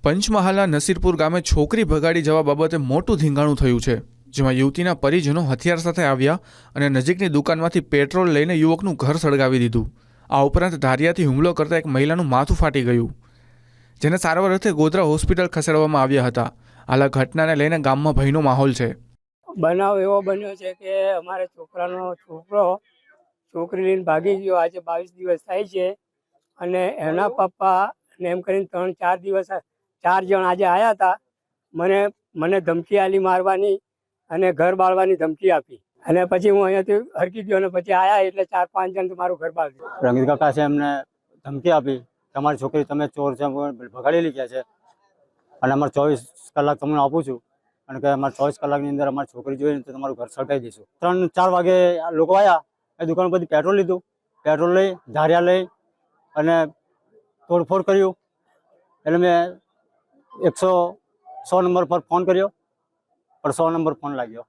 પંચમહાલના નસીરપુર ગામે છોકરી ભગાડી જવા બાબતે મોટું ધીંગાણું થયું છે, જેમાં યુવતીના પરિજનો હથિયાર સાથે આવ્યા અને નજીકની દુકાનમાંથી પેટ્રોલ લઈને યુવકનું ઘર સળગાવી દીધું। આ ઉપરાંત ધારિયાથી હુમલો કરતા એક મહિલાનું માથું ફાટી ગયું, જેને સારવાર અર્થે ગોધરા હોસ્પિટલ ખસેડવામાં આવ્યા હતા। હાલ આ ઘટનાને લઈને ગામમાં ભયનો માહોલ છે। બનાવ એવો બન્યો છે કે અમારે છોકરાનો છોકરો છોકરી લઈને ભાગી ગયો। આજે 22 દિવસ થાય છે અને એના પપ્પા ને એમ કરીને 3-4 દિવસ 4 જણ આજે આવ્યા હતા। મને ધમકી આલી મારવાની અને ઘર બાળવાની ધમકી આપી અને પછી હું અહીંયાથી હરકી ગયો અને પછી આવ્યા એટલે 4-5 જણ મારું ઘર બાળ્યું। રંગીત કાકા છે એમને ધમકી આપી, તમારી છોકરી તમે ચોર છે ભગાડેલી ગયા છે અને અમારે 24 કલાક તમને આપું છું અને કે અમારે 24 કલાકની અંદર અમારી છોકરી જોઈએ તો તમારું ઘર સળગાવી દઈશું। 3-4 વાગે લોકો આવ્યા, એ દુકાન પરથી પેટ્રોલ લીધું, પેટ્રોલ લઈ ધારિયા લઈ અને તોડફોડ કર્યું। એટલે મેં 100 નંબર પર ફોન કર્યો, પણ 100 નંબર ફોન લાગ્યો।